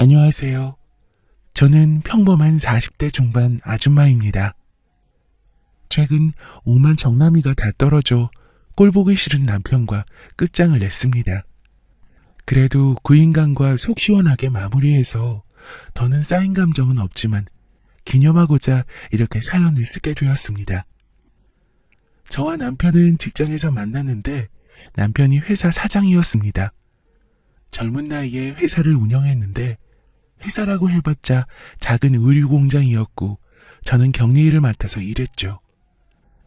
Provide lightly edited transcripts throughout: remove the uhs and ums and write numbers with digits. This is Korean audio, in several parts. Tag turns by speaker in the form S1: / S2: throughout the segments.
S1: 안녕하세요. 저는 평범한 40대 중반 아줌마입니다. 최근 오만 정남이가 다 떨어져 꼴 보기 싫은 남편과 끝장을 냈습니다. 그래도 그 인간과 속 시원하게 마무리해서 더는 쌓인 감정은 없지만 기념하고자 이렇게 사연을 쓰게 되었습니다. 저와 남편은 직장에서 만났는데 남편이 회사 사장이었습니다. 젊은 나이에 회사를 운영했는데 회사라고 해봤자 작은 의류 공장이었고 저는 격리 일을 맡아서 일했죠.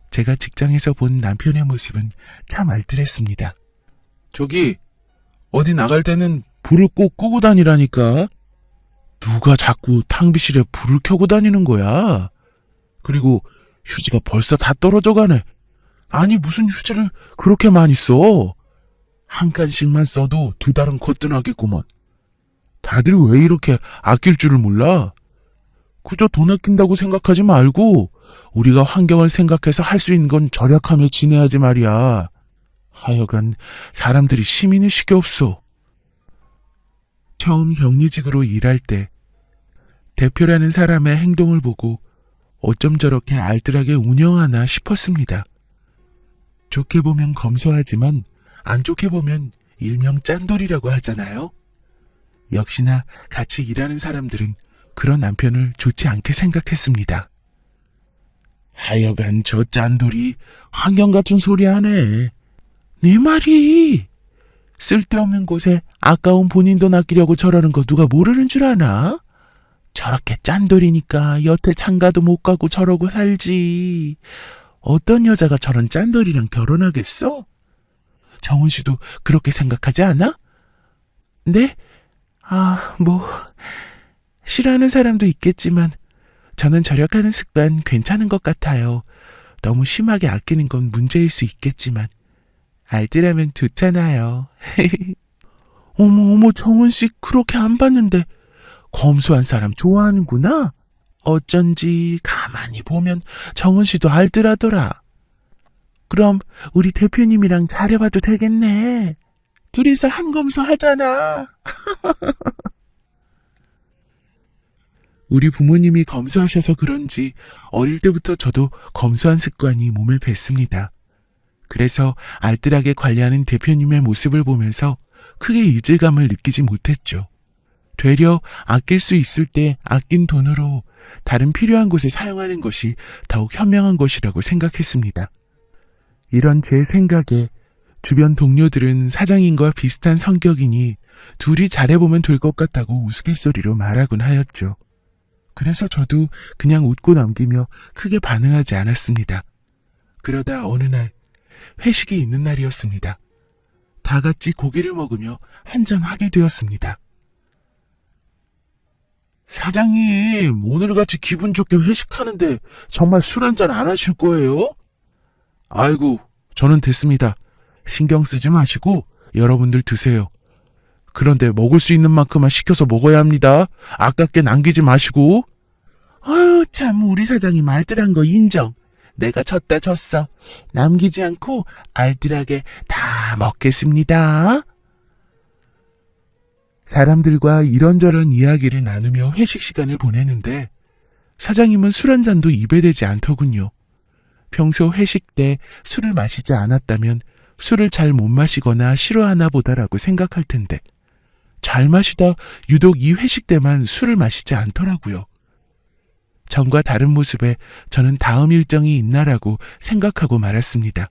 S1: 제가 직장에서 본 남편의 모습은 참 알뜰했습니다. 저기 어디 나갈 때는 불을 꼭 끄고 다니라니까. 누가 자꾸 탕비실에 불을 켜고 다니는 거야? 그리고 휴지가 벌써 다 떨어져 가네. 아니 무슨 휴지를 그렇게 많이 써? 한 칸씩만 써도 두 달은 거뜬하겠구먼. 다들 왜 이렇게 아낄 줄을 몰라? 그저 돈 아낀다고 생각하지 말고 우리가 환경을 생각해서 할 수 있는 건 절약하며 지내야지 말이야. 하여간 사람들이 시민의식이 없어. 처음 격리직으로 일할 때 대표라는 사람의 행동을 보고 어쩜 저렇게 알뜰하게 운영하나 싶었습니다. 좋게 보면 검소하지만 안 좋게 보면 일명 짠돌이라고 하잖아요. 역시나 같이 일하는 사람들은 그런 남편을 좋지 않게 생각했습니다. 하여간 저 짠돌이 환경 같은 소리 하네. 네 말이 쓸데없는 곳에 아까운 본인 돈 아끼려고 저러는 거 누가 모르는 줄 아나? 저렇게 짠돌이니까 여태 장가도 못 가고 저러고 살지. 어떤 여자가 저런 짠돌이랑 결혼하겠어? 정훈 씨도 그렇게 생각하지 않아? 네? 싫어하는 사람도 있겠지만 저는 절약하는 습관 괜찮은 것 같아요. 너무 심하게 아끼는 건 문제일 수 있겠지만 알뜰하면 좋잖아요. 어머 정훈 씨 그렇게 안 봤는데 검소한 사람 좋아하는구나. 어쩐지 가만히 보면 정훈 씨도 알뜰하더라. 그럼 우리 대표님이랑 잘해봐도 되겠네. 둘이서 한검소 하잖아. 우리 부모님이 검소하셔서 그런지 어릴 때부터 저도 검소한 습관이 몸에 뱄습니다. 그래서 알뜰하게 관리하는 대표님의 모습을 보면서 크게 이질감을 느끼지 못했죠. 되려 아낄 수 있을 때 아낀 돈으로 다른 필요한 곳에 사용하는 것이 더욱 현명한 것이라고 생각했습니다. 이런 제 생각에 주변 동료들은 사장님과 비슷한 성격이니 둘이 잘해보면 될 것 같다고 우스갯소리로 말하곤 하였죠. 그래서 저도 그냥 웃고 넘기며 크게 반응하지 않았습니다. 그러다 어느 날 회식이 있는 날이었습니다. 다 같이 고기를 먹으며 한잔하게 되었습니다. 사장님, 오늘같이 기분 좋게 회식하는데 정말 술 한잔 안 하실 거예요? 아이고, 저는 됐습니다. 신경 쓰지 마시고 여러분들 드세요. 그런데 먹을 수 있는 만큼만 시켜서 먹어야 합니다. 아깝게 남기지 마시고. 아유 참 우리 사장님 알뜰한 거 인정. 내가 졌어. 남기지 않고 알뜰하게 다 먹겠습니다. 사람들과 이런저런 이야기를 나누며 회식 시간을 보내는데 사장님은 술 한 잔도 입에 대지 않더군요. 평소 회식 때 술을 마시지 않았다면 술을 잘 못 마시거나 싫어하나 보다라고 생각할 텐데 잘 마시다 유독 이 회식 때만 술을 마시지 않더라고요. 전과 다른 모습에 저는 다음 일정이 있나라고 생각하고 말았습니다.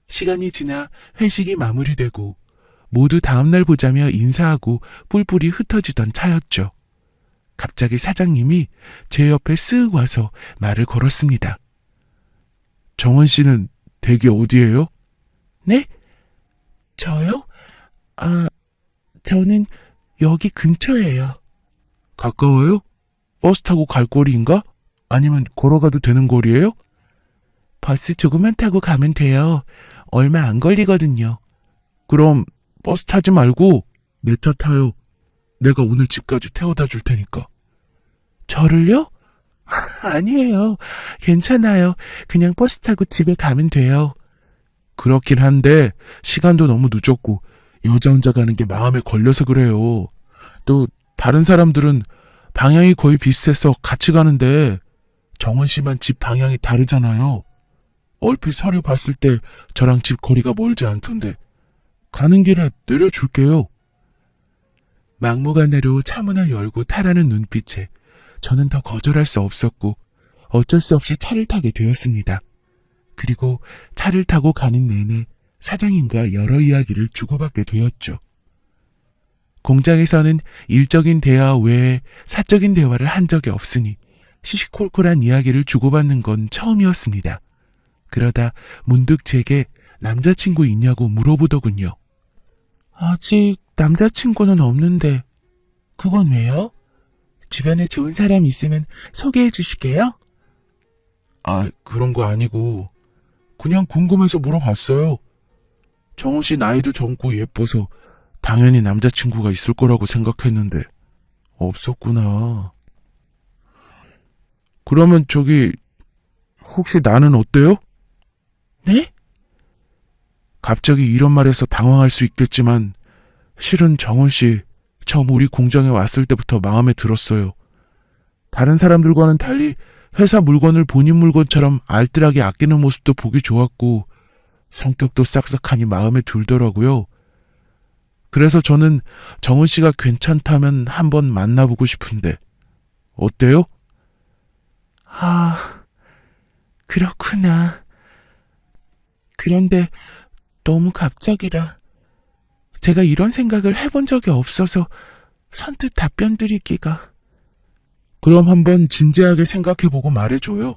S1: 시간이 지나 회식이 마무리되고 모두 다음날 보자며 인사하고 뿔뿔이 흩어지던 차였죠. 갑자기 사장님이 제 옆에 쓱 와서 말을 걸었습니다. 정원 씨는 댁이 어디예요? 네? 저요? 저는 여기 근처예요. 가까워요? 버스 타고 갈 거리인가? 아니면 걸어가도 되는 거리예요? 버스 조금만 타고 가면 돼요. 얼마 안 걸리거든요. 그럼 버스 타지 말고 내 차 타요. 내가 오늘 집까지 태워다 줄 테니까. 저를요? 아니에요. 괜찮아요. 그냥 버스 타고 집에 가면 돼요. 그렇긴 한데 시간도 너무 늦었고 여자 혼자 가는 게 마음에 걸려서 그래요. 또 다른 사람들은 방향이 거의 비슷해서 같이 가는데 정원 씨만 집 방향이 다르잖아요. 얼핏 서류 봤을 때 저랑 집 거리가 멀지 않던데 가는 길에 내려줄게요. 막무가내로 차문을 열고 타라는 눈빛에 저는 더 거절할 수 없었고 어쩔 수 없이 차를 타게 되었습니다. 그리고 차를 타고 가는 내내 사장님과 여러 이야기를 주고받게 되었죠. 공장에서는 일적인 대화 외에 사적인 대화를 한 적이 없으니 시시콜콜한 이야기를 주고받는 건 처음이었습니다. 그러다 문득 제게 남자친구 있냐고 물어보더군요. 아직 남자친구는 없는데 그건 왜요? 주변에 좋은 사람 있으면 소개해 주실게요? 아, 그런 거 아니고 그냥 궁금해서 물어봤어요. 정원 씨 나이도 젊고 예뻐서 당연히 남자친구가 있을 거라고 생각했는데 없었구나. 그러면 저기 혹시 나는 어때요? 네? 갑자기 이런 말에서 당황할 수 있겠지만 실은 정원 씨 처음 우리 공장에 왔을 때부터 마음에 들었어요. 다른 사람들과는 달리 회사 물건을 본인 물건처럼 알뜰하게 아끼는 모습도 보기 좋았고 성격도 싹싹하니 마음에 들더라고요. 그래서 저는 정은 씨가 괜찮다면 한번 만나보고 싶은데 어때요? 아, 그렇구나. 그런데 너무 갑작이라 제가 이런 생각을 해본 적이 없어서 선뜻 답변 드리기가. 그럼 한번 진지하게 생각해보고 말해줘요.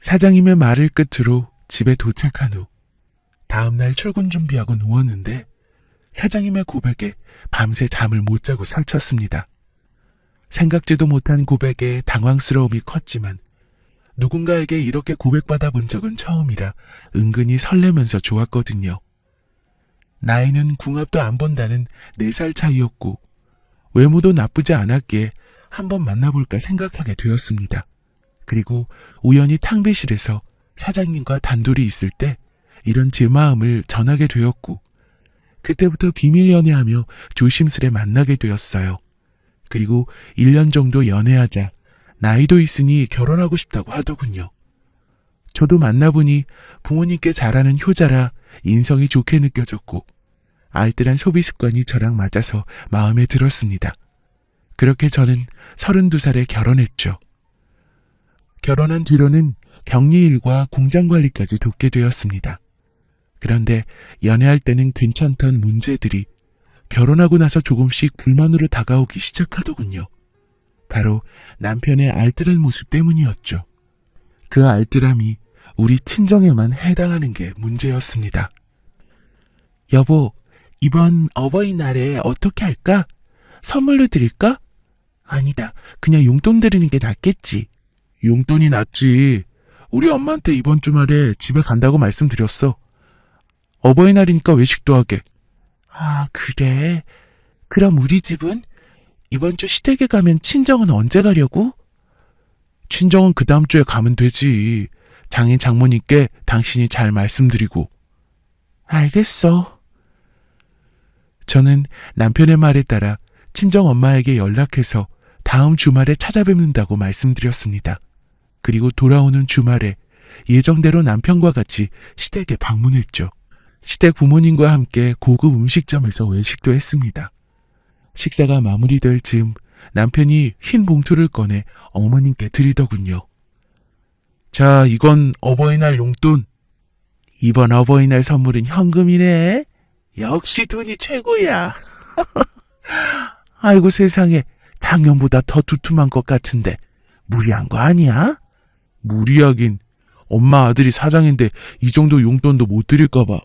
S1: 사장님의 말을 끝으로 집에 도착한 후 다음날 출근 준비하고 누웠는데 사장님의 고백에 밤새 잠을 못 자고 설쳤습니다. 생각지도 못한 고백에 당황스러움이 컸지만 누군가에게 이렇게 고백받아 본 적은 처음이라 은근히 설레면서 좋았거든요. 나이는 궁합도 안 본다는 4살 차이였고 외모도 나쁘지 않았기에 한번 만나볼까 생각하게 되었습니다. 그리고 우연히 탕비실에서 사장님과 단둘이 있을 때 이런 제 마음을 전하게 되었고 그때부터 비밀 연애하며 조심스레 만나게 되었어요. 그리고 1년 정도 연애하자 나이도 있으니 결혼하고 싶다고 하더군요. 저도 만나보니 부모님께 잘하는 효자라 인성이 좋게 느껴졌고 알뜰한 소비 습관이 저랑 맞아서 마음에 들었습니다. 그렇게 저는 32살에 결혼했죠. 결혼한 뒤로는 격리일과 공장 관리까지 돕게 되었습니다. 그런데 연애할 때는 괜찮던 문제들이 결혼하고 나서 조금씩 불만으로 다가오기 시작하더군요. 바로 남편의 알뜰한 모습 때문이었죠. 그 알뜰함이 우리 친정에만 해당하는 게 문제였습니다. 여보, 이번 어버이날에 어떻게 할까? 선물로 드릴까? 아니다, 그냥 용돈 드리는 게 낫겠지. 용돈이 낫지. 우리 엄마한테 이번 주말에 집에 간다고 말씀드렸어. 어버이날이니까 외식도 하게. 아, 그래? 그럼 우리 집은? 이번 주 시댁에 가면 친정은 언제 가려고? 친정은 그 다음 주에 가면 되지. 장인 장모님께 당신이 잘 말씀드리고. 알겠어. 저는 남편의 말에 따라 친정 엄마에게 연락해서 다음 주말에 찾아뵙는다고 말씀드렸습니다. 그리고 돌아오는 주말에 예정대로 남편과 같이 시댁에 방문했죠. 시댁 부모님과 함께 고급 음식점에서 외식도 했습니다. 식사가 마무리될 즈음 남편이 흰 봉투를 꺼내 어머님께 드리더군요. 자, 이건 어버이날 용돈. 이번 어버이날 선물은 현금이네. 역시 돈이 최고야. 아이고 세상에, 작년보다 더 두툼한 것 같은데 무리한 거 아니야? 무리하긴. 엄마 아들이 사장인데 이 정도 용돈도 못 드릴까 봐.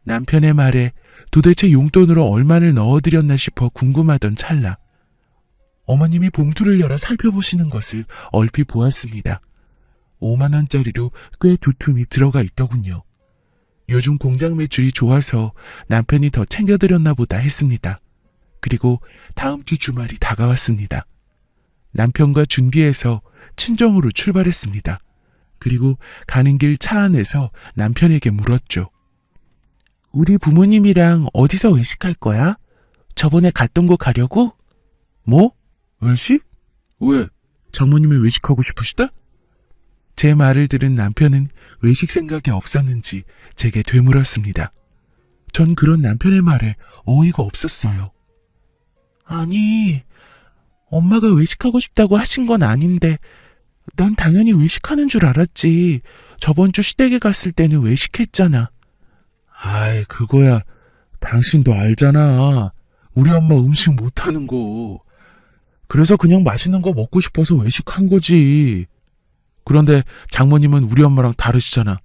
S1: 남편의 말에 도대체 용돈으로 얼마를 넣어드렸나 싶어 궁금하던 찰나 어머님이 봉투를 열어 살펴보시는 것을 얼핏 보았습니다. 5만 원짜리로 꽤 두툼이 들어가 있더군요. 요즘 공장 매출이 좋아서 남편이 더 챙겨드렸나 보다 했습니다. 그리고 다음 주 주말이 다가왔습니다. 남편과 준비해서 친정으로 출발했습니다. 그리고 가는 길 차 안에서 남편에게 물었죠. 우리 부모님이랑 어디서 외식할 거야? 저번에 갔던 곳 가려고? 뭐? 외식? 왜? 장모님이 외식하고 싶으시다? 제 말을 들은 남편은 외식 생각이 없었는지 제게 되물었습니다. 전 그런 남편의 말에 어이가 없었어요. 아니, 엄마가 외식하고 싶다고 하신 건 아닌데 난 당연히 외식하는 줄 알았지. 저번 주 시댁에 갔을 때는 외식했잖아. 아이, 그거야. 당신도 알잖아. 우리 엄마 음식 못하는 거. 그래서 그냥 맛있는 거 먹고 싶어서 외식한 거지. 그런데 장모님은 우리 엄마랑 다르시잖아.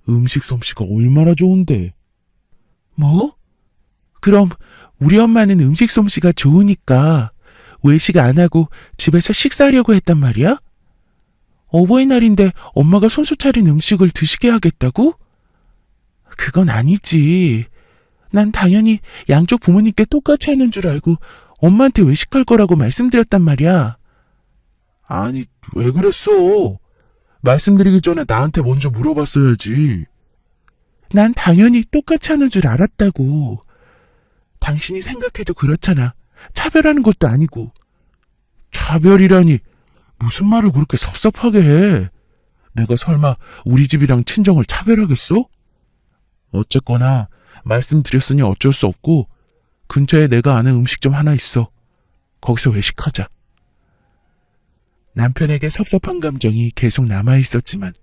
S1: 음식 솜씨가 얼마나 좋은데. 뭐? 그럼 우리 엄마는 음식 솜씨가 좋으니까 외식 안 하고 집에서 식사하려고 했단 말이야? 어버이날인데 엄마가 손수 차린 음식을 드시게 하겠다고? 그건 아니지. 난 당연히 양쪽 부모님께 똑같이 하는 줄 알고 엄마한테 외식할 거라고 말씀드렸단 말이야. 아니, 왜 그랬어? 말씀드리기 전에 나한테 먼저 물어봤어야지. 난 당연히 똑같이 하는 줄 알았다고. 당신이 생각해도 그렇잖아. 차별하는 것도 아니고. 차별이라니. 무슨 말을 그렇게 섭섭하게 해. 내가 설마 우리 집이랑 친정을 차별하겠어? 어쨌거나 말씀드렸으니 어쩔 수 없고 근처에 내가 아는 음식점 하나 있어. 거기서 외식하자. 남편에게 섭섭한 감정이 계속 남아있었지만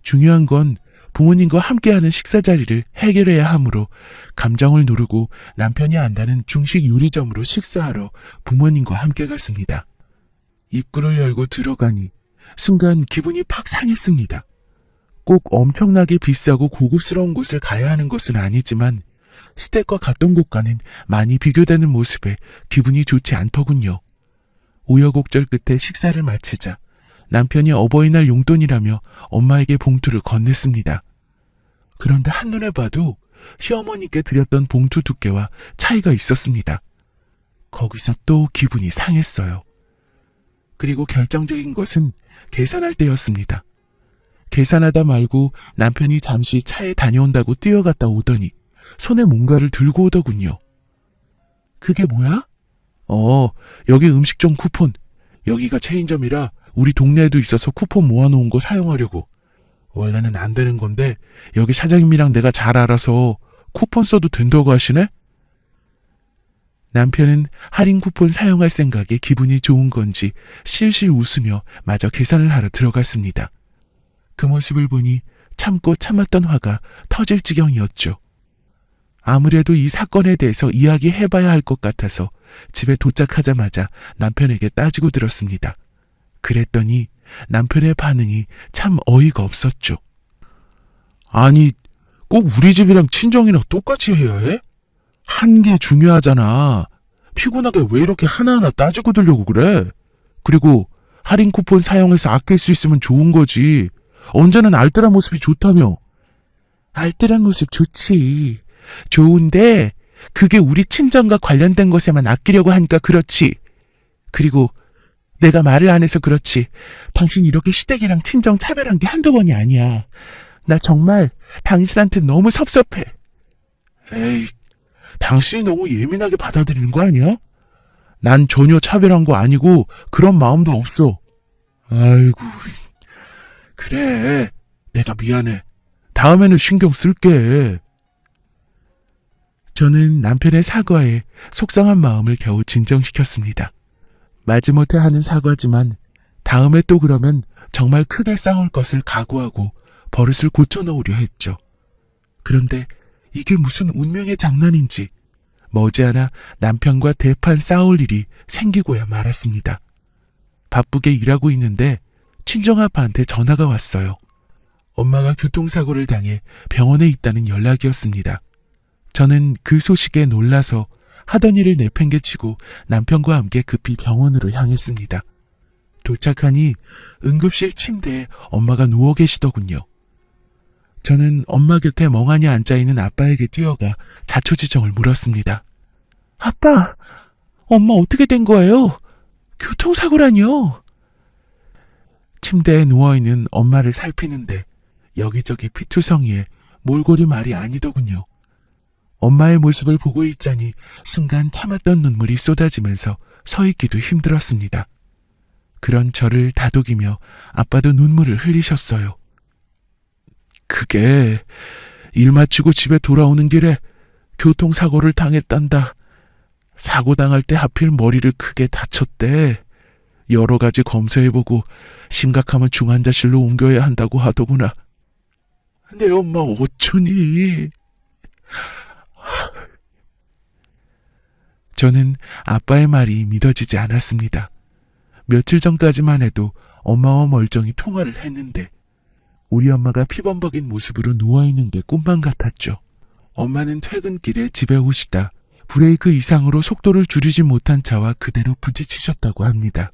S1: 중요한 건 부모님과 함께하는 식사 자리를 해결해야 하므로 감정을 누르고 남편이 안다는 중식 요리점으로 식사하러 부모님과 함께 갔습니다. 입구를 열고 들어가니 순간 기분이 팍 상했습니다. 꼭 엄청나게 비싸고 고급스러운 곳을 가야 하는 것은 아니지만 시댁과 갔던 곳과는 많이 비교되는 모습에 기분이 좋지 않더군요. 우여곡절 끝에 식사를 마치자 남편이 어버이날 용돈이라며 엄마에게 봉투를 건넸습니다. 그런데 한눈에 봐도 시어머니께 드렸던 봉투 두께와 차이가 있었습니다. 거기서 또 기분이 상했어요. 그리고 결정적인 것은 계산할 때였습니다. 계산하다 말고 남편이 잠시 차에 다녀온다고 뛰어갔다 오더니 손에 뭔가를 들고 오더군요. 그게 뭐야? 여기 음식점 쿠폰. 여기가 체인점이라 우리 동네에도 있어서 쿠폰 모아놓은 거 사용하려고. 원래는 안 되는 건데 여기 사장님이랑 내가 잘 알아서 쿠폰 써도 된다고 하시네? 남편은 할인 쿠폰 사용할 생각에 기분이 좋은 건지 실실 웃으며 마저 계산을 하러 들어갔습니다. 그 모습을 보니 참고 참았던 화가 터질 지경이었죠. 아무래도 이 사건에 대해서 이야기해봐야 할 것 같아서 집에 도착하자마자 남편에게 따지고 들었습니다. 그랬더니 남편의 반응이 참 어이가 없었죠. 아니, 꼭 우리 집이랑 친정이랑 똑같이 해야 해? 한 게 중요하잖아. 피곤하게 왜 이렇게 하나하나 따지고 들려고 그래? 그리고 할인 쿠폰 사용해서 아낄 수 있으면 좋은 거지. 언제는 알뜰한 모습이 좋다며. 알뜰한 모습 좋지. 좋은데 그게 우리 친정과 관련된 것에만 아끼려고 하니까 그렇지. 그리고 내가 말을 안 해서 그렇지. 당신 이렇게 시댁이랑 친정 차별한 게 한두 번이 아니야. 나 정말 당신한테 너무 섭섭해. 에이, 당신이 너무 예민하게 받아들이는 거 아니야? 난 전혀 차별한 거 아니고 그런 마음도 없어. 아이고, 그래. 내가 미안해. 다음에는 신경 쓸게. 저는 남편의 사과에 속상한 마음을 겨우 진정시켰습니다. 마지못해 하는 사과지만 다음에 또 그러면 정말 크게 싸울 것을 각오하고 버릇을 고쳐놓으려 했죠. 그런데 이게 무슨 운명의 장난인지 머지않아 남편과 대판 싸울 일이 생기고야 말았습니다. 바쁘게 일하고 있는데 친정아빠한테 전화가 왔어요. 엄마가 교통사고를 당해 병원에 있다는 연락이었습니다. 저는 그 소식에 놀라서 하던 일을 내팽개치고 남편과 함께 급히 병원으로 향했습니다. 도착하니 응급실 침대에 엄마가 누워 계시더군요. 저는 엄마 곁에 멍하니 앉아있는 아빠에게 뛰어가 자초지종을 물었습니다. 아빠, 엄마 어떻게 된 거예요? 교통사고라뇨? 침대에 누워있는 엄마를 살피는데 여기저기 피투성이에 몰골이 말이 아니더군요. 엄마의 모습을 보고 있자니 순간 참았던 눈물이 쏟아지면서 서 있기도 힘들었습니다. 그런 저를 다독이며 아빠도 눈물을 흘리셨어요. 그게 일 마치고 집에 돌아오는 길에 교통사고를 당했단다. 사고 당할 때 하필 머리를 크게 다쳤대. 여러 가지 검사해보고 심각하면 중환자실로 옮겨야 한다고 하더구나. 내 엄마 어쩌니? 저는 아빠의 말이 믿어지지 않았습니다. 며칠 전까지만 해도 엄마와 멀쩡히 통화를 했는데 우리 엄마가 피범벅인 모습으로 누워있는 게 꿈만 같았죠. 엄마는 퇴근길에 집에 오시다 브레이크 이상으로 속도를 줄이지 못한 차와 그대로 부딪히셨다고 합니다.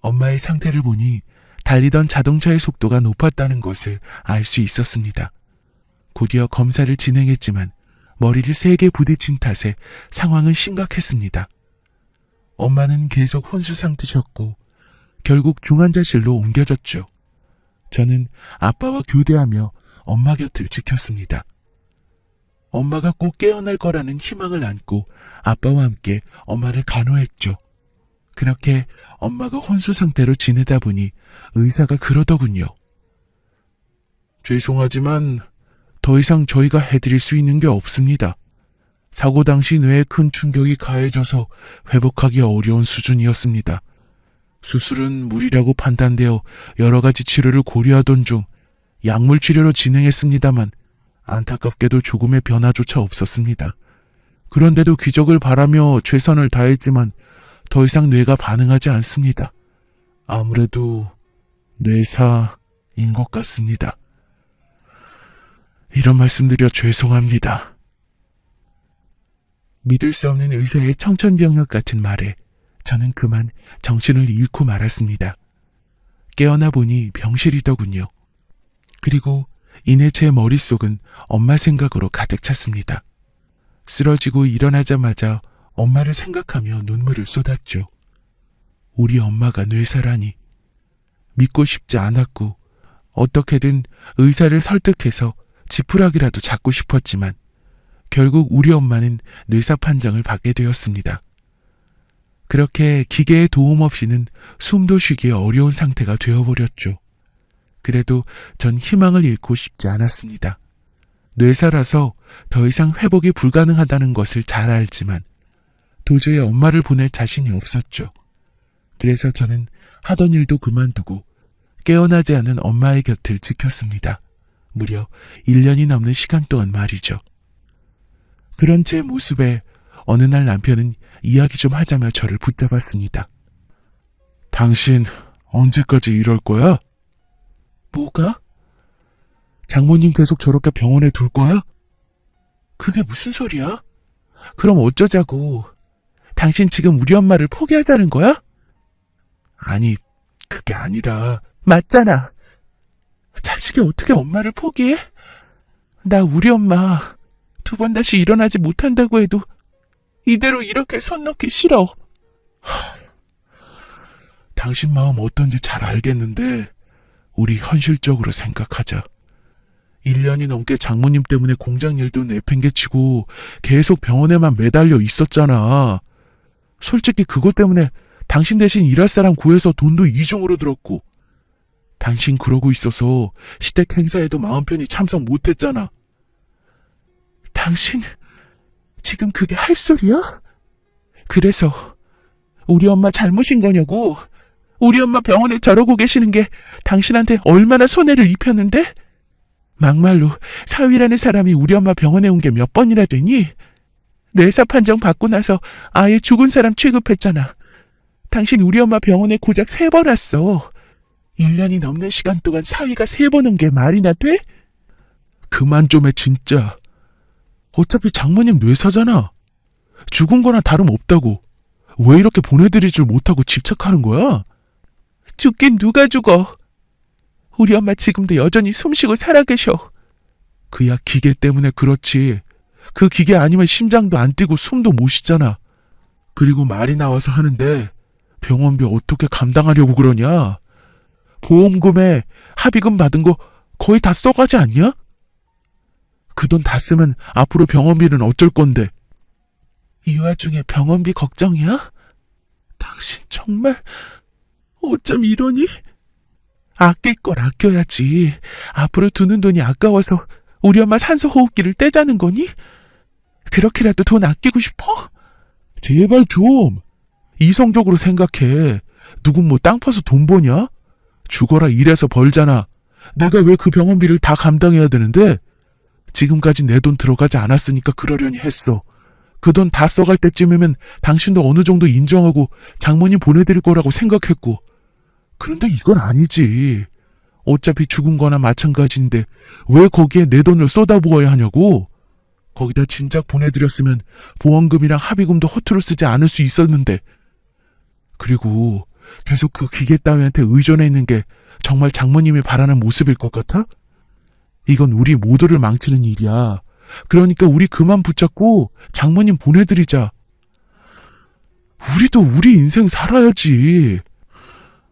S1: 엄마의 상태를 보니 달리던 자동차의 속도가 높았다는 것을 알 수 있었습니다. 곧이어 검사를 진행했지만 머리를 세게 부딪힌 탓에 상황은 심각했습니다. 엄마는 계속 혼수 상태셨고 결국 중환자실로 옮겨졌죠. 저는 아빠와 교대하며 엄마 곁을 지켰습니다. 엄마가 꼭 깨어날 거라는 희망을 안고 아빠와 함께 엄마를 간호했죠. 그렇게 엄마가 혼수 상태로 지내다 보니 의사가 그러더군요. 죄송하지만 더 이상 저희가 해드릴 수 있는 게 없습니다. 사고 당시 뇌에 큰 충격이 가해져서 회복하기 어려운 수준이었습니다. 수술은 무리라고 판단되어 여러 가지 치료를 고려하던 중 약물 치료로 진행했습니다만 안타깝게도 조금의 변화조차 없었습니다. 그런데도 기적을 바라며 최선을 다했지만 더 이상 뇌가 반응하지 않습니다. 아무래도 뇌사인 것 같습니다. 이런 말씀드려 죄송합니다. 믿을 수 없는 의사의 청천벽력 같은 말에 저는 그만 정신을 잃고 말았습니다. 깨어나 보니 병실이더군요. 그리고 이내 제 머릿속은 엄마 생각으로 가득 찼습니다. 쓰러지고 일어나자마자 엄마를 생각하며 눈물을 쏟았죠. 우리 엄마가 뇌사라니. 믿고 싶지 않았고 어떻게든 의사를 설득해서 지푸라기라도 잡고 싶었지만 결국 우리 엄마는 뇌사 판정을 받게 되었습니다. 그렇게 기계의 도움 없이는 숨도 쉬기 어려운 상태가 되어버렸죠. 그래도 전 희망을 잃고 싶지 않았습니다. 뇌사라서 더 이상 회복이 불가능하다는 것을 잘 알지만 도저히 엄마를 보낼 자신이 없었죠. 그래서 저는 하던 일도 그만두고 깨어나지 않은 엄마의 곁을 지켰습니다. 무려 1년이 넘는 시간 동안 말이죠. 그런 제 모습에 어느 날 남편은 이야기 좀 하자며 저를 붙잡았습니다. 당신 언제까지 이럴 거야? 뭐가? 장모님 계속 저렇게 병원에 둘 거야? 그게 무슨 소리야? 그럼 어쩌자고. 당신 지금 우리 엄마를 포기하자는 거야? 아니, 그게 아니라. 맞잖아. 자식이 어떻게 엄마를 포기해? 나 우리 엄마 2번 다시 일어나지 못한다고 해도 이대로 이렇게 손 놓기 싫어. 당신 마음 어떤지 잘 알겠는데 우리 현실적으로 생각하자. 1년이 넘게 장모님 때문에 공장 일도 내팽개치고 계속 병원에만 매달려 있었잖아. 솔직히 그것 때문에 당신 대신 일할 사람 구해서 돈도 이중으로 들었고 당신 그러고 있어서 시댁 행사에도 마음 편히 참석 못했잖아. 당신 지금 그게 할 소리야? 그래서 우리 엄마 잘못인 거냐고. 우리 엄마 병원에 저러고 계시는 게 당신한테 얼마나 손해를 입혔는데? 막말로 사위라는 사람이 우리 엄마 병원에 온 게 몇 번이나 되니? 뇌사 판정 받고 나서 아예 죽은 사람 취급했잖아. 당신 우리 엄마 병원에 고작 3번 왔어. 1년이 넘는 시간 동안 사위가 3번 온 게 말이나 돼? 그만 좀 해 진짜. 어차피 장모님 뇌사잖아. 죽은 거나 다름없다고. 왜 이렇게 보내드리질 못하고 집착하는 거야? 죽긴 누가 죽어. 우리 엄마 지금도 여전히 숨쉬고 살아계셔. 그야 기계 때문에 그렇지. 그 기계 아니면 심장도 안 뛰고 숨도 못 쉬잖아. 그리고 말이 나와서 하는데 병원비 어떻게 감당하려고 그러냐? 보험금에 합의금 받은 거 거의 다 써가지 않냐? 그 돈 다 쓰면 앞으로 병원비는 어쩔 건데. 이 와중에 병원비 걱정이야? 당신 정말 어쩜 이러니? 아낄 걸 아껴야지. 앞으로 두는 돈이 아까워서 우리 엄마 산소 호흡기를 떼자는 거니? 그렇게라도 돈 아끼고 싶어? 제발 좀. 이성적으로 생각해. 누군 뭐 땅 파서 돈 버냐? 죽어라 일해서 벌잖아. 내가 왜 그 병원비를 다 감당해야 되는데? 지금까지 내 돈 들어가지 않았으니까 그러려니 했어. 그 돈 다 써갈 때쯤이면 당신도 어느 정도 인정하고 장모님 보내드릴 거라고 생각했고. 그런데 이건 아니지. 어차피 죽은 거나 마찬가지인데 왜 거기에 내 돈을 쏟아부어야 하냐고. 거기다 진작 보내드렸으면 보험금이랑 합의금도 허투루 쓰지 않을 수 있었는데. 그리고 계속 그 기계 따위한테 의존해 있는 게 정말 장모님이 바라는 모습일 것 같아? 이건 우리 모두를 망치는 일이야. 그러니까 우리 그만 붙잡고 장모님 보내드리자. 우리도 우리 인생 살아야지.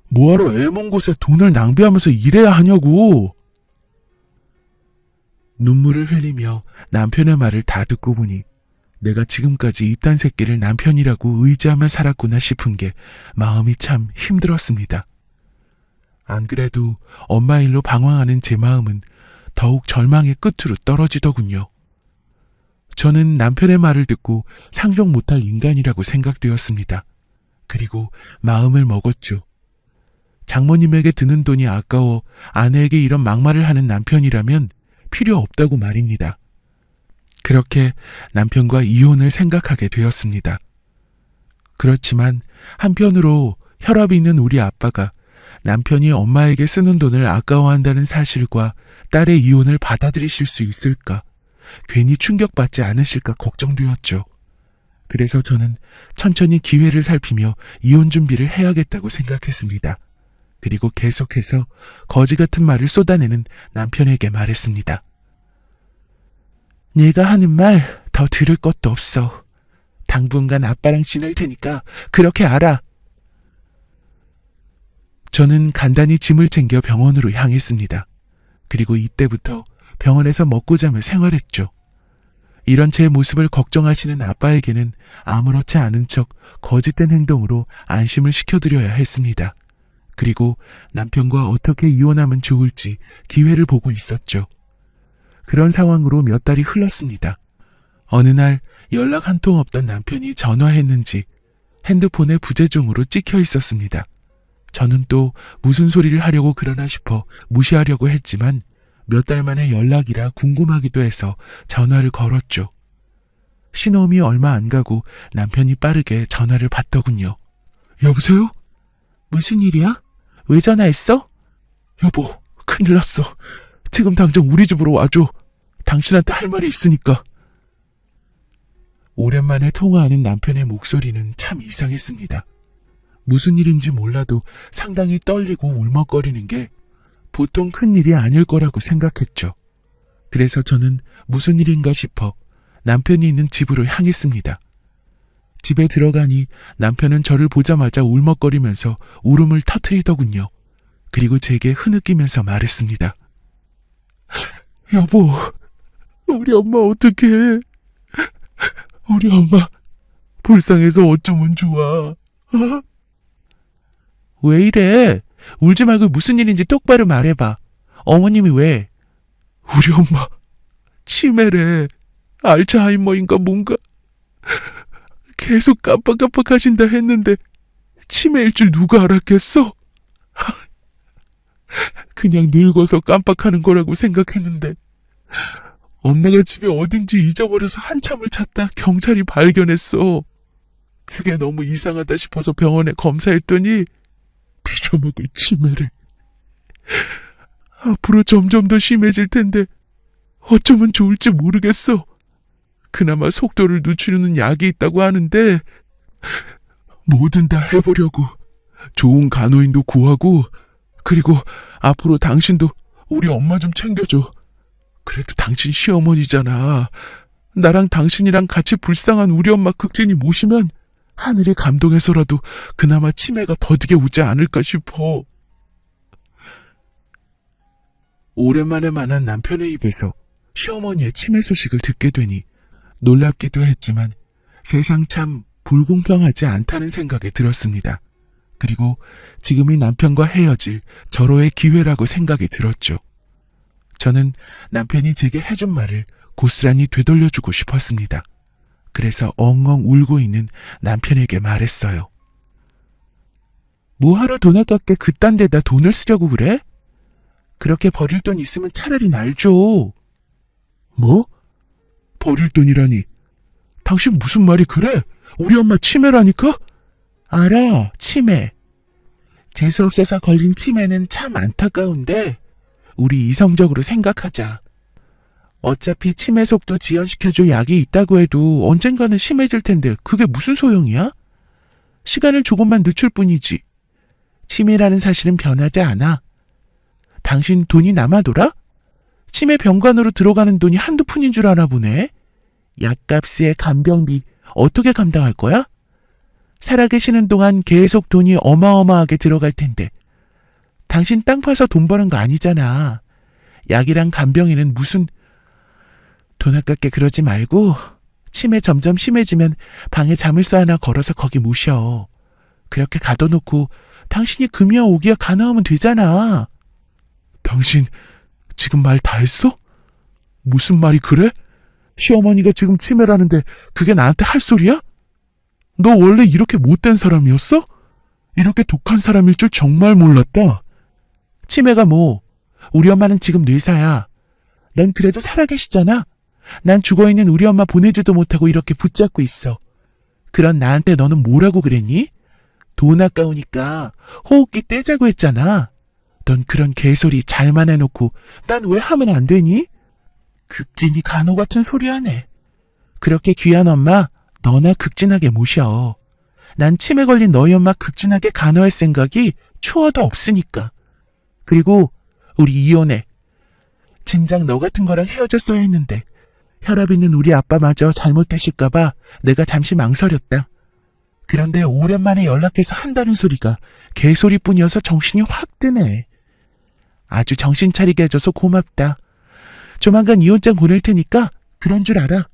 S1: 뭐하러 애 먼 곳에 돈을 낭비하면서 일해야 하냐고. 눈물을 흘리며 남편의 말을 다 듣고 보니 내가 지금까지 이딴 새끼를 남편이라고 의지하며 살았구나 싶은 게 마음이 참 힘들었습니다. 안 그래도 엄마 일로 방황하는 제 마음은 더욱 절망의 끝으로 떨어지더군요. 저는 남편의 말을 듣고 상종 못할 인간이라고 생각되었습니다. 그리고 마음을 먹었죠. 장모님에게 드는 돈이 아까워 아내에게 이런 막말을 하는 남편이라면 필요 없다고 말입니다. 그렇게 남편과 이혼을 생각하게 되었습니다. 그렇지만 한편으로 혈압이 있는 우리 아빠가 남편이 엄마에게 쓰는 돈을 아까워한다는 사실과 딸의 이혼을 받아들이실 수 있을까, 괜히 충격받지 않으실까 걱정되었죠. 그래서 저는 천천히 기회를 살피며 이혼 준비를 해야겠다고 생각했습니다. 그리고 계속해서 거지 같은 말을 쏟아내는 남편에게 말했습니다. 네가 하는 말 더 들을 것도 없어. 당분간 아빠랑 지낼 테니까 그렇게 알아. 저는 간단히 짐을 챙겨 병원으로 향했습니다. 그리고 이때부터 병원에서 먹고 자며 생활했죠. 이런 제 모습을 걱정하시는 아빠에게는 아무렇지 않은 척 거짓된 행동으로 안심을 시켜드려야 했습니다. 그리고 남편과 어떻게 이혼하면 좋을지 기회를 보고 있었죠. 그런 상황으로 몇 달이 흘렀습니다. 어느 날 연락 한 통 없던 남편이 전화했는지 핸드폰에 부재중으로 찍혀 있었습니다. 저는 또 무슨 소리를 하려고 그러나 싶어 무시하려고 했지만 몇 달 만에 연락이라 궁금하기도 해서 전화를 걸었죠. 신호음이 얼마 안 가고 남편이 빠르게 전화를 받더군요. 여보세요? 무슨 일이야? 왜 전화했어? 여보, 큰일 났어. 지금 당장 우리 집으로 와줘. 당신한테 할 말이 있으니까. 오랜만에 통화하는 남편의 목소리는 참 이상했습니다. 무슨 일인지 몰라도 상당히 떨리고 울먹거리는 게 보통 큰 일이 아닐 거라고 생각했죠. 그래서 저는 무슨 일인가 싶어 남편이 있는 집으로 향했습니다. 집에 들어가니 남편은 저를 보자마자 울먹거리면서 울음을 터뜨리더군요. 그리고 제게 흐느끼면서 말했습니다. 여보, 우리 엄마 어떡해. 우리 엄마 불쌍해서 어쩌면 좋아. 왜 이래? 울지 말고 무슨 일인지 똑바로 말해봐. 어머님이 왜? 우리 엄마 치매래. 알츠하이머인가 뭔가. 계속 깜빡깜빡하신다 했는데 치매일 줄 누가 알았겠어? 그냥 늙어서 깜빡하는 거라고 생각했는데 엄마가 집에 어딘지 잊어버려서 한참을 찾다 경찰이 발견했어. 그게 너무 이상하다 싶어서 병원에 검사했더니 빌어먹을 치매래. 앞으로 점점 더 심해질 텐데 어쩌면 좋을지 모르겠어. 그나마 속도를 늦추는 약이 있다고 하는데 뭐든 다 해보려고. 좋은 간호인도 구하고, 그리고 앞으로 당신도 우리 엄마 좀 챙겨줘. 그래도 당신 시어머니잖아. 나랑 당신이랑 같이 불쌍한 우리 엄마 극진히 모시면 하늘이 감동해서라도 그나마 치매가 더디게 오지 않을까 싶어. 오랜만에 만난 남편의 입에서 시어머니의 치매 소식을 듣게 되니 놀랍기도 했지만 세상 참 불공평하지 않다는 생각이 들었습니다. 그리고 지금이 남편과 헤어질 절호의 기회라고 생각이 들었죠. 저는 남편이 제게 해준 말을 고스란히 되돌려주고 싶었습니다. 그래서 엉엉 울고 있는 남편에게 말했어요. 뭐하러 돈 아깝게 그딴 데다 돈을 쓰려고 그래? 그렇게 버릴 돈 있으면 차라리 날 줘. 뭐? 버릴 돈이라니. 당신 무슨 말이 그래? 우리 엄마 치매라니까? 알아, 치매. 재수없어서 걸린 치매는 참 안타까운데 우리 이성적으로 생각하자. 어차피 치매 속도 지연시켜줄 약이 있다고 해도 언젠가는 심해질 텐데 그게 무슨 소용이야? 시간을 조금만 늦출 뿐이지. 치매라는 사실은 변하지 않아. 당신 돈이 남아돌아? 치매 병간호로 들어가는 돈이 한두 푼인 줄 아나 보네. 약값에 간병비 어떻게 감당할 거야? 살아계시는 동안 계속 돈이 어마어마하게 들어갈 텐데. 당신 땅 파서 돈 버는 거 아니잖아. 약이랑 간병인은 무슨... 돈 아깝게 그러지 말고 치매 점점 심해지면 방에 자물쇠 하나 걸어서 거기 모셔. 그렇게 가둬놓고 당신이 금이야 오기야 간호하면 되잖아. 당신 지금 말 다 했어? 무슨 말이 그래? 시어머니가 지금 치매라는데 그게 나한테 할 소리야? 너 원래 이렇게 못된 사람이었어? 이렇게 독한 사람일 줄 정말 몰랐다. 치매가 뭐? 우리 엄마는 지금 뇌사야. 넌 그래도 살아계시잖아. 난 죽어있는 우리 엄마 보내지도 못하고 이렇게 붙잡고 있어. 그런 나한테 너는 뭐라고 그랬니? 돈 아까우니까 호흡기 떼자고 했잖아. 넌 그런 개소리 잘만 해놓고 난 왜 하면 안 되니? 극진이 간호 같은 소리 하네. 그렇게 귀한 엄마 너나 극진하게 모셔. 난 치매 걸린 너희 엄마 극진하게 간호할 생각이 추워도 없으니까. 그리고 우리 이혼해. 진작 너 같은 거랑 헤어졌어야 했는데 혈압 있는 우리 아빠마저 잘못되실까봐 내가 잠시 망설였다. 그런데 오랜만에 연락해서 한다는 소리가 개소리뿐이어서 정신이 확 드네. 아주 정신 차리게 해줘서 고맙다. 조만간 이혼장 보낼 테니까 그런 줄 알아.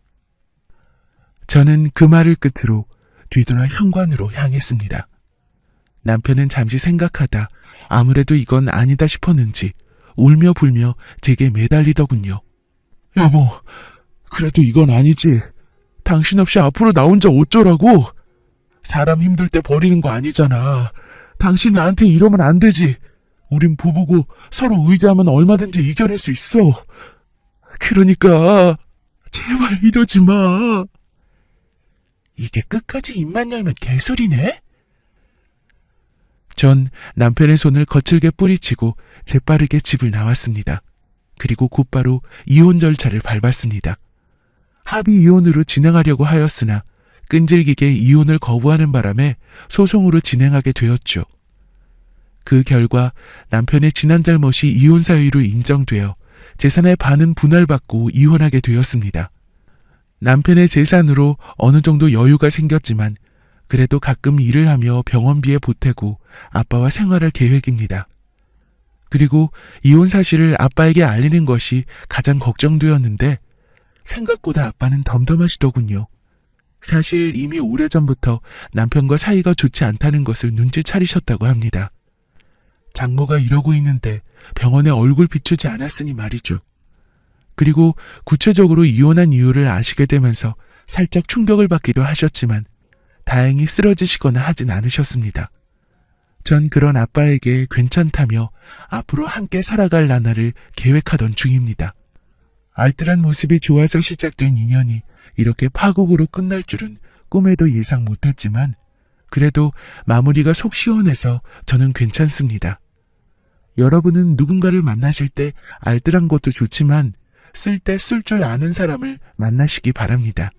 S1: 저는 그 말을 끝으로 뒤돌아 현관으로 향했습니다. 남편은 잠시 생각하다 아무래도 이건 아니다 싶었는지 울며 불며 제게 매달리더군요. 여보, 그래도 이건 아니지. 당신 없이 앞으로 나 혼자 어쩌라고? 사람 힘들 때 버리는 거 아니잖아. 당신 나한테 이러면 안 되지. 우린 부부고 서로 의지하면 얼마든지 이겨낼 수 있어. 그러니까 제발 이러지 마. 이게 끝까지 입만 열면 개소리네? 전 남편의 손을 거칠게 뿌리치고 재빠르게 집을 나왔습니다. 그리고 곧바로 이혼 절차를 밟았습니다. 합의 이혼으로 진행하려고 하였으나 끈질기게 이혼을 거부하는 바람에 소송으로 진행하게 되었죠. 그 결과 남편의 지난 잘못이 이혼 사유로 인정되어 재산의 반은 분할받고 이혼하게 되었습니다. 남편의 재산으로 어느 정도 여유가 생겼지만 그래도 가끔 일을 하며 병원비에 보태고 아빠와 생활할 계획입니다. 그리고 이혼 사실을 아빠에게 알리는 것이 가장 걱정되었는데 생각보다 아빠는 덤덤하시더군요. 사실 이미 오래전부터 남편과 사이가 좋지 않다는 것을 눈치차리셨다고 합니다. 장모가 이러고 있는데 병원에 얼굴 비추지 않았으니 말이죠. 그리고 구체적으로 이혼한 이유를 아시게 되면서 살짝 충격을 받기도 하셨지만 다행히 쓰러지시거나 하진 않으셨습니다. 전 그런 아빠에게 괜찮다며 앞으로 함께 살아갈 나날을 계획하던 중입니다. 알뜰한 모습이 좋아서 시작된 인연이 이렇게 파국으로 끝날 줄은 꿈에도 예상 못했지만 그래도 마무리가 속 시원해서 저는 괜찮습니다. 여러분은 누군가를 만나실 때 알뜰한 것도 좋지만 쓸 때 쓸 줄 아는 사람을 만나시기 바랍니다.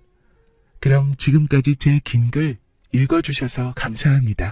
S1: 그럼 지금까지 제 긴 글 읽어주셔서 감사합니다.